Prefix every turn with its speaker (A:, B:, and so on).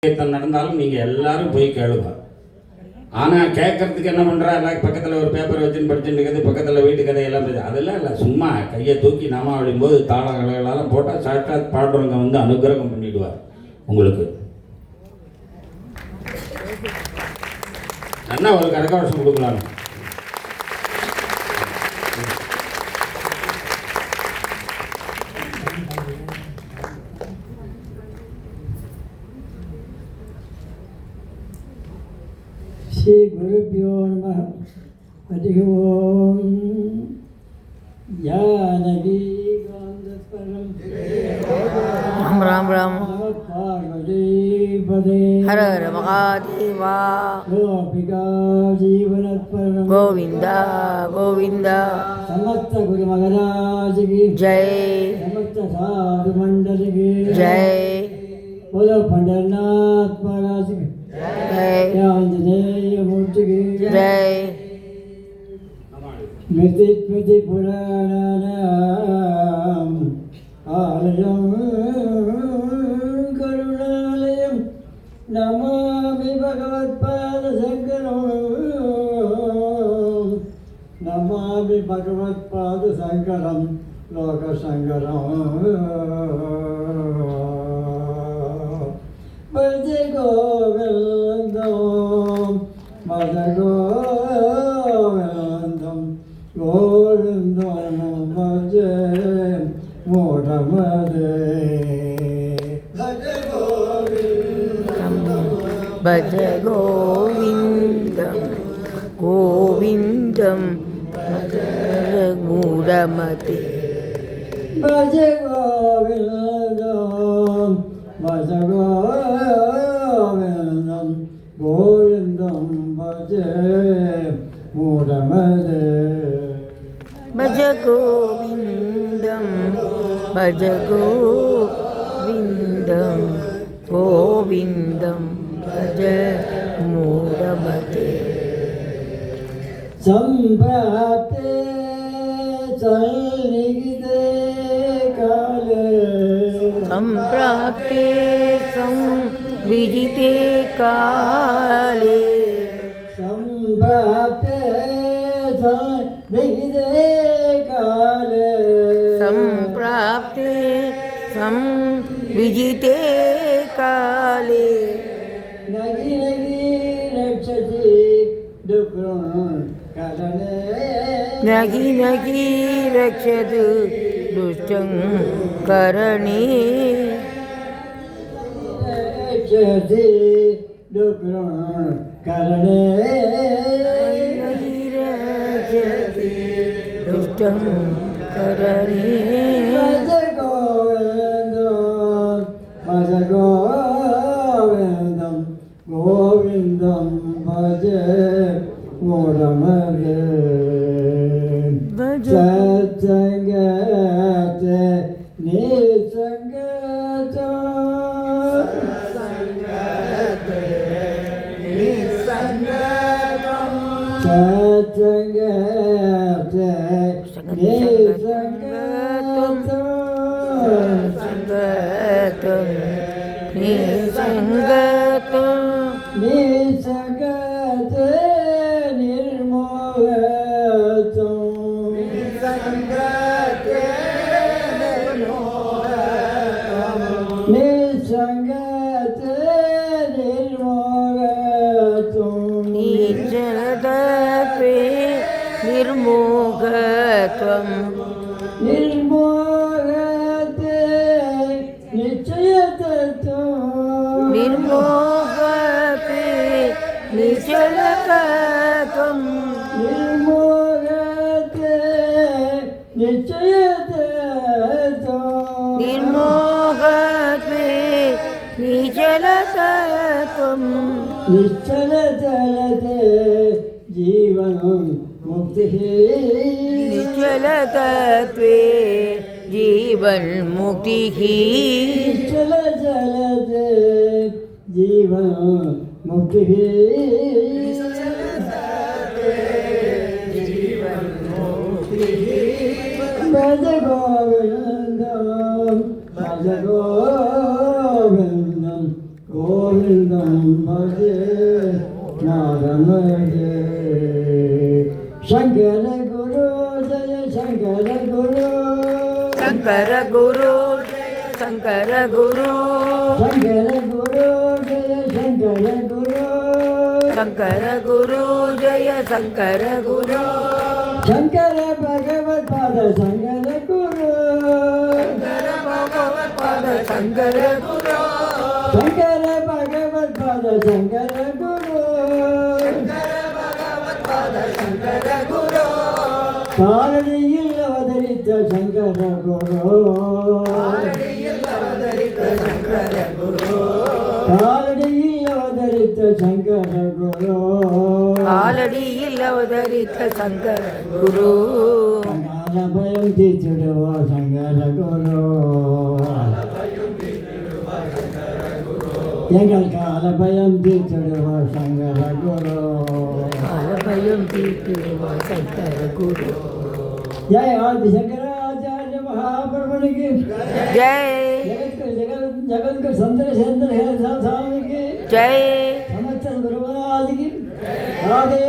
A: நடந்தாலும் நீங்கள் எல்லாரும் போய் கேளுங்க. ஆனால் கேட்கறதுக்கு என்ன பண்ணுறா, எல்லாம் பக்கத்தில் ஒரு பேப்பர் வச்சுன்னு படிச்சுட்டு இருக்கிறது, பக்கத்தில் வீட்டு கதையெல்லாம் பேசு, அதெல்லாம் இல்லை. சும்மா கையை தூக்கி நாம அப்படிங்கும்போது தாளங்களெல்லாம் போட்டால் சாட்சாத் பாடுறவங்க வந்து அனுகிரகம் பண்ணிடுவார் உங்களுக்கு. என்ன ஒரு கரகவசம் கொடுக்கலாம்.
B: श्री गुरुभ्यो नमः। हरि ओम। जानकी
C: राम राम राम।
B: पार्वती पदे
C: हर हर महादेवा।
B: गोपिका जीवनत्परम
C: गोविंद गोविंद।
B: समस्त गुरु महाराज की
C: जय।
B: समस्त साधु मंडल की
C: जय।
B: बोलो पंडरनाथ महाराज की
C: जय।
B: आंजनेय मूर्ति की
C: जय।
B: स्मृति स्मृति पुराणानाम् आलयं करुणालयं नमामि भगवत्पादशङ्करं। नमामि भगवत्पादशङ्करं लोकशङ्करं। भज गोविन्दं भज गोविन्दं गोविन्दं भज मूढमदे। भज गोविन्दं
C: भज गोविन्दं गोविन्दं भज मूढमते।
B: भज गोविन्दं भज गोविन्दं गोविन्दं भज मूढमदे।
C: भज गोविन्दं भज गोविन्दं गोविन्दं भज मूढमते।
B: सम्प्राप्ते सन्निहिते काले
C: सम्प्राप्ते संविदिते काले
B: सम्प्राप्ते सन्निहिते काले
C: सम्प्राप्ते संविदिते काले
B: नगी नगी रक्षति दुःखं करणे
C: नगी नगी रक्षतु दुष्टं करणे
B: रक्षति दुःखं करणे
C: नगी रक्षति दुष्टं करणे।
B: भज गोविन्दं भज गोविन्दं गोविन्दं भज मूढमदे। सत्सङ्गते निसङ्गतो सत्सङ्गते निसङ्गतं सत्सङ्गते निसङ्गतं
C: संगतं निसंगतं
B: निसङ्गते निर्मोहतं निसङ्गते निर्मोहतं निसङ्गते निर्मोहतं
C: निर्जलतत्वे निर्मोहत्वं
B: निर्मोहते निश्चयतत्वं
C: निर्मोहते निश्चलतत्वं
B: निर्मोहते निश्चयतत्वं
C: निर्मोहते निश्चलतत्वं
B: निश्चलचलते जीवनं मुक्तिः
C: निश्चलतत्वे जीवन्मुक्तिः
B: निश्चलचलते जीवनं मुक्तिः भज गोविन्दं भज गोविन्दं गोविन्दं गोविन्दं भजे नारमजे शंकर गुरु जय शंकर गुरु
C: शंकर गुरु जय शंकर गुरु
B: शंकर गुरु जय शंकर गुरु
C: शंकर गुरु जय शंकर गुरु
B: शंकर भगवत पाद शंकर गुरु
C: शंकर भगवत पाद शंकर गुरु
B: शंकर भगवत पाद शंकर गुरु
C: भगवत पाद शंकर गुरु
B: காலடியில் அவதரித்த சங்கர குரு
C: அவதரித்த शंकर गुरु
B: காலடியில் அவதரித்த சங்கர குரு
C: காலடியில் அவதரித்த शंकर गुरु
B: கால பயம் தீர்த்திடுவோ சங்கர குரு எங்கள் கால பயம் தீர்த்திடுவோ சங்கர குரு
C: காலபயம் தீர்த்திடுவோ शंकर गुरु
B: ஜெய ஆதி சங்கராச்சாரிய மகாபிரமணிக்கு
C: जय
B: जगत को संतर सेंद्र है स्वामी के
C: जय
B: समस्त गुरुराज की राधे